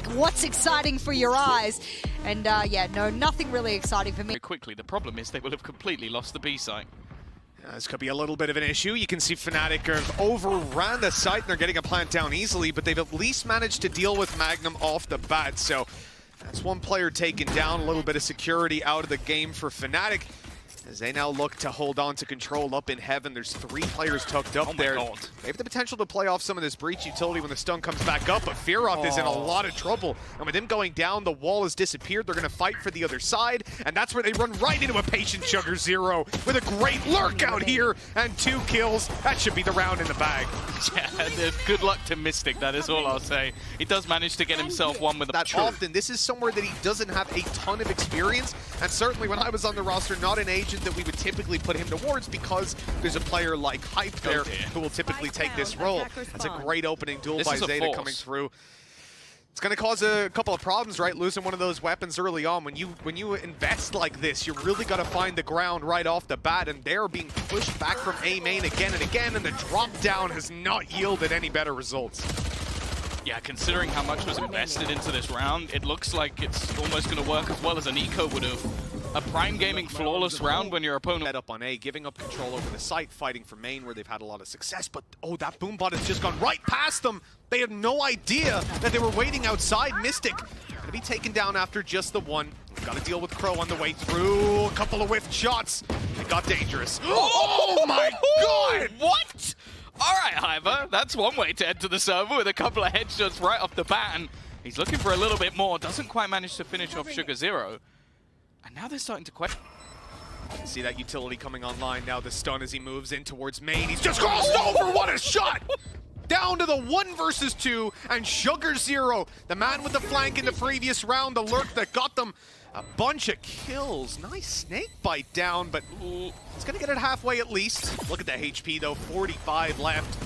like, what's exciting for your eyes? And yeah, no, nothing really exciting for me. Very quickly, the problem is they will have completely lost the B site. This could be a little bit of an issue. You can see Fnatic have overran the site and they're getting a plant down easily, but they've at least managed to deal with Magnum off the bat. So that's one player taken down, a little bit of security out of the game for Fnatic. As they now look to hold on to control up in heaven. There's 3 players tucked up there. God. They have the potential to play off some of this breach utility when the stun comes back up, but Fearoth is in a lot of trouble. And with him going down, the wall has disappeared. They're going to fight for the other side, and that's where they run right into a patient Sugar Zero with a great lurk out here and 2 kills. That should be the round in the bag. Yeah, good luck to Mystic, that is all I'll say. He does manage to get himself one with a that often. This is somewhere that he doesn't have a ton of experience, and certainly when I was on the roster, not an agent that we would typically put him towards because there's a player like Hype there who will typically take this role. That's a great opening duel by Zeta coming through. It's going to cause a couple of problems, right? Losing one of those weapons early on. When you invest like this, you really got to find the ground right off the bat, and they're being pushed back from A main again and again, and the drop down has not yielded any better results. Yeah, considering how much was invested into this round, it looks like it's almost going to work as well as an eco would have. A Prime Gaming flawless round when your opponent... Head up on A, giving up control over the site, fighting for main where they've had a lot of success, but oh, that Boombot has just gone right past them. They had no idea that they were waiting outside. Mystic gonna be taken down after just the one. Got to deal with Crow on the way through. A couple of whiffed shots. It got dangerous. Oh my god! What? All right, Hiver, that's one way to enter the server with a couple of headshots right off the bat, and he's looking for a little bit more. Doesn't quite manage to finish off Sugar Zero. And now they're starting to question. See that utility coming online now. The stun as he moves in towards main. He's just crossed over. What a shot! Down to the 1 versus 2, and Sugar Zero, the man with the flank in the previous round, the lurk that got them a bunch of kills. Nice snake bite down, but it's gonna get it halfway at least. Look at that HP though, 45 left.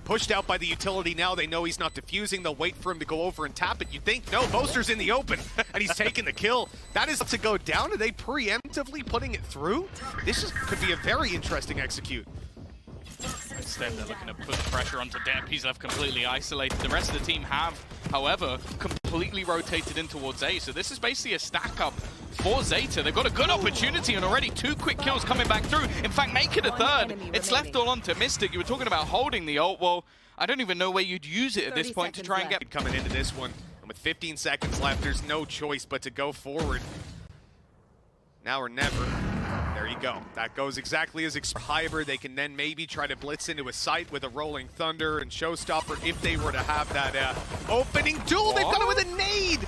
Pushed out by the utility now. They know he's not defusing. They'll wait for him to go over and tap it. You'd think, no, Boaster's in the open, and he's taking the kill. That is to go down. Are they preemptively putting it through? This could be a very interesting execute. Instead, they're looking to put the pressure onto Depp. He's left completely isolated. The rest of the team have, however, completely rotated in towards A. So this is basically a stack up for Zeta. They've got a good opportunity and already 2 quick kills coming back through. In fact, make it a 3rd. It's left all onto Mystic. You were talking about holding the ult. Well, I don't even know where you'd use it at this point to try and get... Coming into this one, and with 15 seconds left, there's no choice but to go forward. Now or never. There you go. That goes exactly as expected. Hiver, they can then maybe try to blitz into a site with a Rolling Thunder and Showstopper if they were to have that opening duel. They've got it with a nade!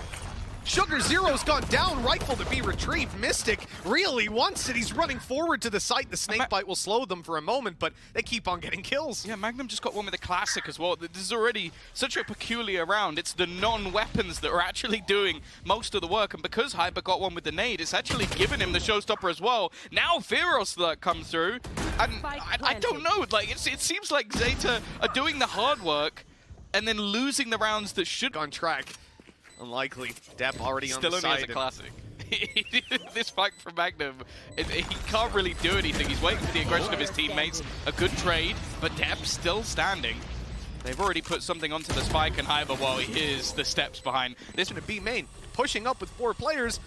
Sugar Zero's gone down, rightful to be retrieved. Mystic really wants it. He's running forward to the site. The snake bite will slow them for a moment, but they keep on getting kills. Yeah, Magnum just got one with a classic as well. This is already such a peculiar round. It's the non-weapons that are actually doing most of the work, and because Hyper got one with the nade, it's actually given him the showstopper as well. Now Fearoth comes through, and I don't know. Like it seems like Zeta are doing the hard work and then losing the rounds that should on track. Unlikely. Depp already still on the only side. As a classic. This fight from Magnum, he can't really do anything. He's waiting for the aggression of his teammates. A good trade, but Depp still standing. They've already put something onto the spike, and Hiver, while he is the steps behind. This one to B main, pushing up with 4 players,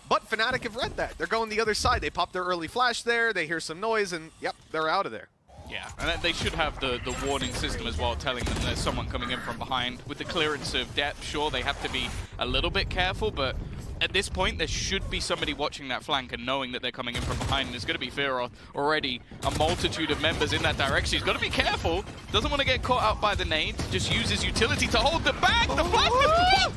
but Fnatic have read that. They're going the other side. They pop their early flash there, they hear some noise, and yep, they're out of there. Yeah, and they should have the warning system as well, telling them there's someone coming in from behind. With the clearance of depth, sure, they have to be a little bit careful, but at this point, there should be somebody watching that flank and knowing that they're coming in from behind. And there's going to be Fearoth, already a multitude of members in that direction. He's got to be careful. Doesn't want to get caught out by the nade. Just uses utility to hold them back. The flash.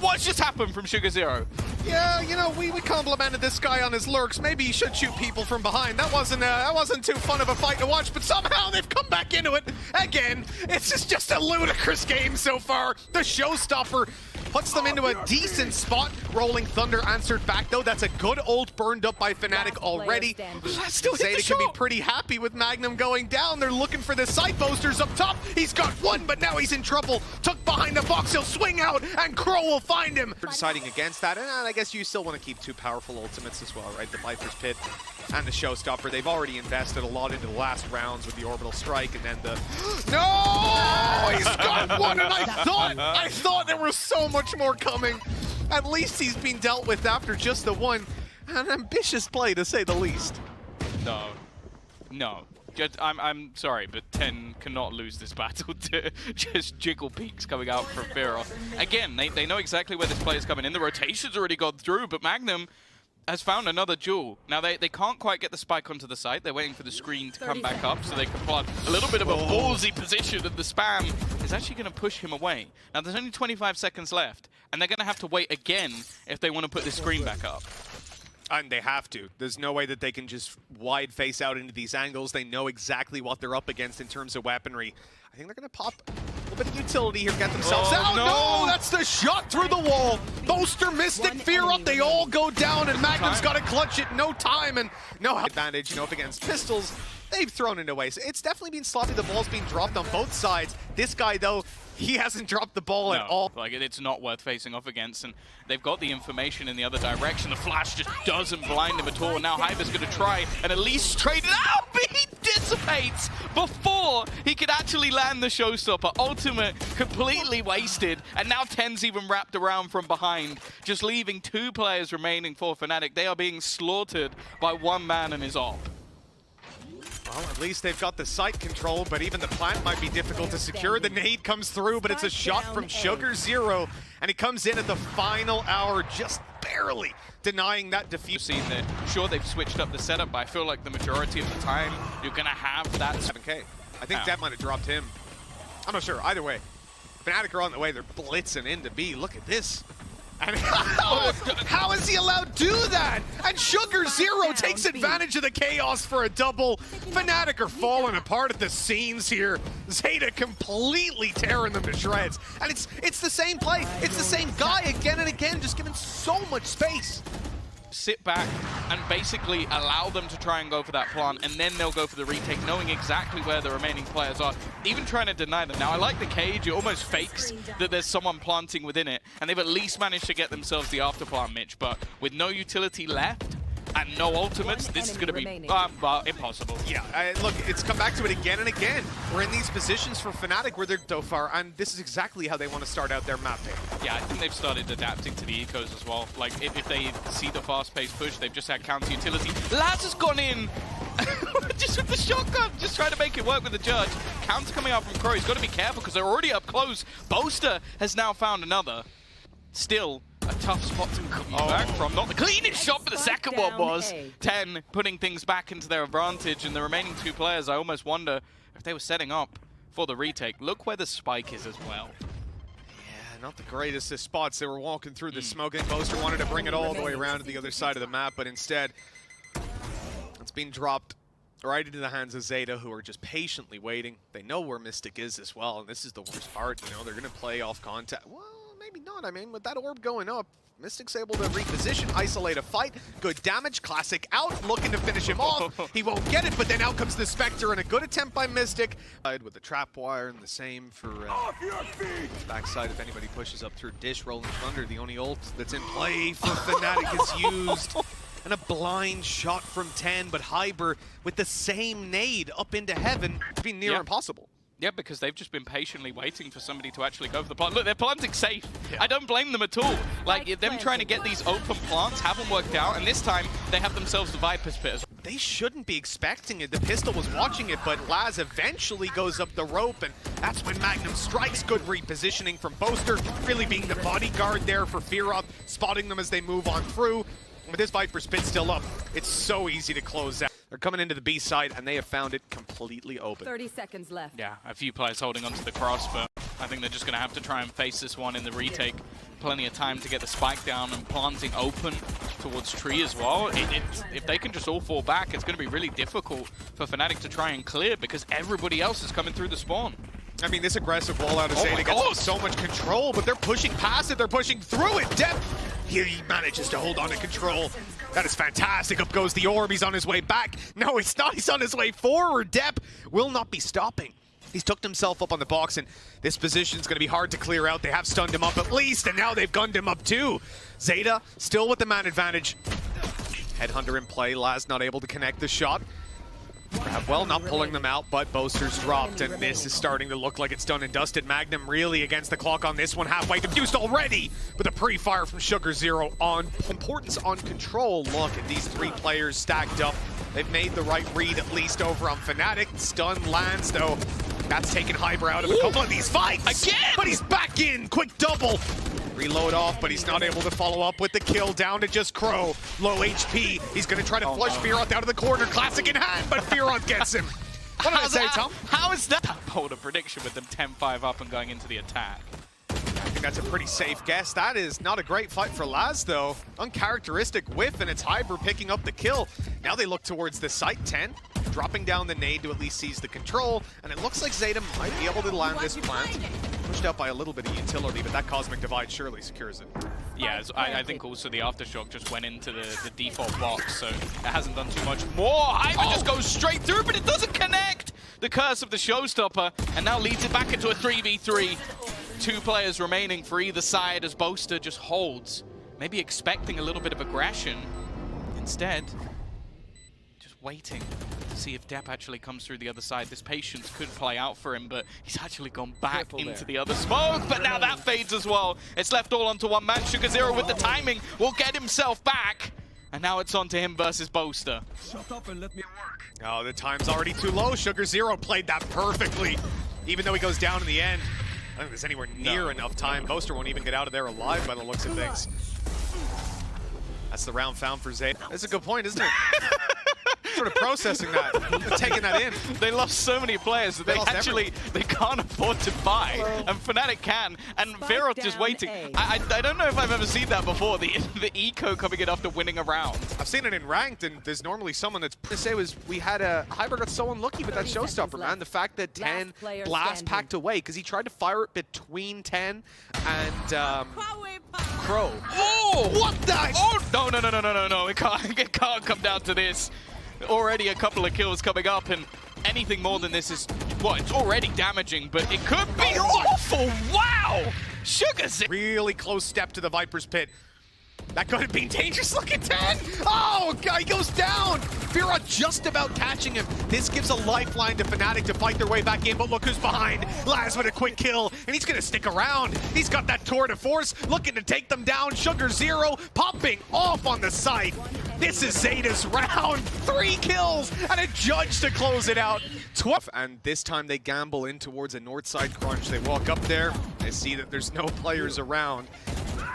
What's just happened from Sugar Zero? Yeah, you know, we complimented this guy on his lurks. Maybe he should shoot people from behind. That wasn't too fun of a fight to watch, but somehow they've come back into it again. It's just a ludicrous game so far. The showstopper puts them into a decent spot. Rolling Thunder answered back, though. That's a good ult burned up by Fnatic already. Zeta can be pretty happy with Magnum going down. They're looking for the side boasters up top. He's got one, but now he's in trouble. Tucked behind the box, he'll swing out, and Crow will find him. Deciding against that, and I guess you still want to keep 2 powerful ultimates as well, right? The Viper's Pit and the showstopper. They've already invested a lot into the last rounds with the orbital strike, and then the no, he's got one, and I thought there was so much more coming. At least he's been dealt with after just the one. An ambitious play, to say the least. No. I'm sorry, but 10 cannot lose this battle to just jiggle peaks coming out from Firo. Again, they know exactly where this play is coming in. The rotation's already gone through, but Magnum has found another jewel. Now, they can't quite get the spike onto the site. They're waiting for the screen to come back up so they can plant a little bit of a ballsy position, and the spam is actually going to push him away. Now, there's only 25 seconds left, and they're going to have to wait again if they want to put the screen back up. And they have to. There's no way that they can just wide face out into these angles. They know exactly what they're up against in terms of weaponry. I think they're going to pop a little bit of utility here, get themselves out. No, that's the shot through the wall. Boaster, Mystic, Fear Up, they all go down, and Magnum's got to clutch it. No time and no advantage, you know, up against pistols. They've thrown it away. So it's definitely been sloppy. The ball's being dropped on both sides. This guy, though, he hasn't dropped the ball at all. Like, it's not worth facing off against, and they've got the information in the other direction. The flash just doesn't blind him at all. Now Hyber's going to try and at least trade it out, but he dissipates before he could actually land the showstopper. Ultimate completely wasted, and now 10's even wrapped around from behind, just leaving 2 players remaining for Fnatic. They are being slaughtered by one man and his op. Well, at least they've got the site control, but even the plant might be difficult to secure. The nade comes through, but it's a shot from Sugar Zero, and he comes in at the final hour, just barely denying that defeat. Seen that, sure, they've switched up the setup, but I feel like the majority of the time, you're going to have that. 7K. I think that might have dropped him. I'm not sure. Either way, Fnatic are on the way. They're blitzing into B. Look at this. And how is he allowed to do that? And Sugar Zero takes advantage of the chaos for a double. Fnatic are falling apart at the seams here. Zeta completely tearing them to shreds. And it's the same play. It's the same guy again and again, just given so much space. Sit back and basically allow them to try and go for that plant, and then they'll go for the retake, knowing exactly where the remaining players are, even trying to deny them. Now, I like the cage. It almost fakes that there's someone planting within it, and they've at least managed to get themselves the afterplant, Mitch, but with no utility left and no ultimates, this is going to be impossible. Yeah, look, it's come back to it again and again. We're in these positions for Fnatic where they're so far, and this is exactly how they want to start out their map pick. Yeah, I think they've started adapting to the ecos as well. Like, if they see the fast-paced push, they've just had counter utility. Laz has gone in just with the shotgun, just trying to make it work with the judge. Counter coming out from Crow. He's got to be careful because they're already up close. Boaster has now found another. Still a tough spot to come back from. Not the cleanest shot, but the second one was. 10 putting things back into their advantage, and the remaining 2 players, I almost wonder if they were setting up for the retake. Look where the spike is as well. Yeah, not the greatest of spots. They were walking through the smoke, and Boaster wanted to bring it all the way around to the other side of the map, but instead it's being dropped right into the hands of Zeta, who are just patiently waiting. They know where Mystic is as well, and this is the worst part. You know, they're going to play off contact. Well, maybe not. I mean, with that orb going up, Mystic's able to reposition, isolate a fight. Good damage. Classic out, looking to finish him off. He won't get it, but then out comes the Spectre, and a good attempt by Mystic. With the trap wire, and the same for backside if anybody pushes up through Dish. Rolling Thunder, the only ult that's in play for Fnatic is used. And a blind shot from 10, but Hyber with the same nade up into heaven. It's been near impossible. Yeah, because they've just been patiently waiting for somebody to actually go for the plant. Look, they're planting safe. I don't blame them at all. Like, them trying to get these open plants haven't worked out, and this time they have themselves the Viper's Pit. They shouldn't be expecting it. The pistol was watching it, but Laz eventually goes up the rope, and that's when Magnum strikes. Good repositioning from Boaster, really being the bodyguard there for Fear Up, spotting them as they move on through. With this Viper's Pit still up, it's so easy to close out. They're coming into the B side, and they have found it completely open. 30 seconds left. Yeah, a few players holding onto the cross, but I think they're just going to have to try and face this one in the retake. Plenty of time to get the spike down and planting open towards tree as well. If they can just all fall back, it's going to be really difficult for Fnatic to try and clear because everybody else is coming through the spawn. I mean, this aggressive wall out of Zeta gets so much control, but they're pushing past it, they're pushing through it. Depth, he manages to hold on to control. That is fantastic. Up goes the orb. He's on his way back. No, he's not. He's on his way forward. Depp will not be stopping. He's tucked himself up on the box, and this position is going to be hard to clear out. They have stunned him up at least, and now they've gunned him up too. Zeta still with the man advantage. Headhunter in play, Laz not able to connect the shot. Well, not pulling them out, but Boaster's dropped, and this is starting to look like it's done and dusted. Magnum really against the clock on this one, halfway defused already, but the pre-fire from Sugar Zero on importance on control. Look at these three players stacked up. They've made the right read, at least over on Fnatic. Stun lands, though. That's taken Hyber out of a couple of these fights. Again! But he's back in, quick double. Reload off, but he's not able to follow up with the kill. Down to just Crow. Low HP. He's going to try to flush Fearoth out of the corner. Classic in hand, but Fearoth gets him. What did I say, Tom? How is that? Hold a prediction with them 10-5 up and going into the attack. I think that's a pretty safe guess. That is not a great fight for Laz, though. Uncharacteristic whiff, and it's Hyber picking up the kill. Now they look towards the site 10, dropping down the nade to at least seize the control, and it looks like Zeta might be able to land this plant. Pushed out by a little bit of utility, but that Cosmic Divide surely secures it. Yeah, I think also the Aftershock just went into the default box, so it hasn't done too much more. Hyber just goes straight through, but it doesn't connect. The curse of the Showstopper, and now leads it back into a 3v3. 2 players remaining for either side as Boaster just holds. Maybe expecting a little bit of aggression. Instead, just waiting to see if Depp actually comes through the other side. This patience could play out for him, but he's actually gone back into the other smoke. But now that fades as well. It's left all onto one man. Sugar Zero with the timing will get himself back. And now it's on to him versus Boaster. Shut up and let me work. Oh, the time's already too low. Sugar Zero played that perfectly, even though he goes down in the end. I don't think there's anywhere near enough time. Boaster won't even get out of there alive by the looks of things. That's the round found for Zeta. That's a good point, isn't it? Sort of processing that, taking that in. They lost so many players that they can't afford to buy, and Fnatic can, and Fearoth just waiting. I don't know if I've ever seen that before, the eco coming in after winning a round. I've seen it in ranked, and there's normally someone that's to say was we had a Hyber got so unlucky with that Showstopper, man. The fact that 10 blast packed away because he tried to fire it between 10 and Crow. Oh, what the? Oh no! It can't come down to this. Already a couple of kills coming up, and anything more than this is, well, it's already damaging, but it could be awful. Wow! Sugar Zero. Really close step to the Viper's pit. That could have been dangerous. Look at 10. Oh, guy goes down. Fearoth just about catching him. This gives a lifeline to Fnatic to fight their way back in, but look who's behind. Laz with a quick kill, and he's going to stick around. He's got that tour de force, looking to take them down. Sugar Zero popping off on the site. This is Zeta's round. 3 kills and a judge to close it out. 12. And this time they gamble in towards a north side crunch. They walk up there. They see that there's no players around.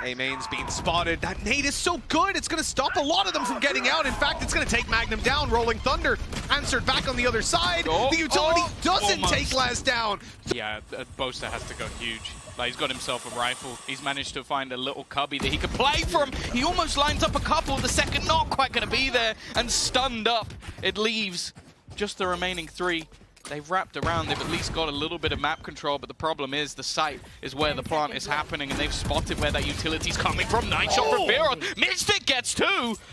A-Main's being spotted. That nade is so good. It's going to stop a lot of them from getting out. In fact, it's going to take Magnum down. Rolling Thunder answered back on the other side. The utility doesn't take Laz down. Yeah, Boaster has to go huge. Like, he's got himself a rifle. He's managed to find a little cubby that he could play from. He almost lines up a couple. The second not quite going to be there. And stunned up, it leaves just the remaining 3. They've wrapped around, they've at least got a little bit of map control, but the problem is the site is where the plant is happening, and they've spotted where that utility's coming from. 9 shot for Fearoth. Misfit gets 2,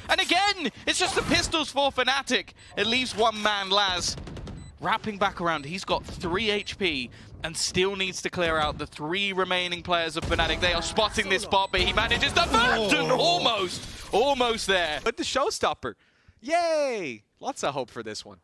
and again, it's just the pistols for Fnatic. It leaves one man, Laz, wrapping back around. He's got 3 HP, and still needs to clear out the 3 remaining players of Fnatic. They are spotting this spot, but he manages the mountain, almost there. But the Showstopper, yay! Lots of hope for this one.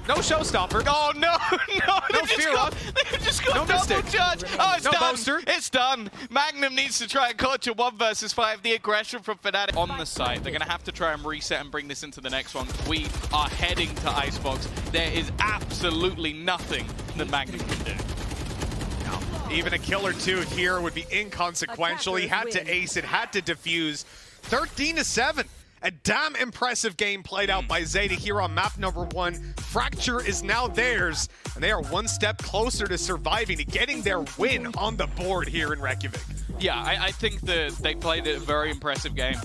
No Showstopper. Oh, no, no Fearoth. They've just got no double Mystic. charge. Oh, it's no done. Boaster. It's done. Magnum needs to try and clutch a 1 versus 5. The aggression from Fnatic on the site. They're going to have to try and reset and bring this into the next one. We are heading to Icebox. There is absolutely nothing that Magnum can do. Even a kill or 2 here would be inconsequential. He had to ace it, had to defuse. 13-7. A damn impressive game played out by Zeta here on map number 1. Fracture is now theirs, and they are 1 step closer to surviving, to getting their win on the board here in Reykjavik. Yeah, I think that they played a very impressive game.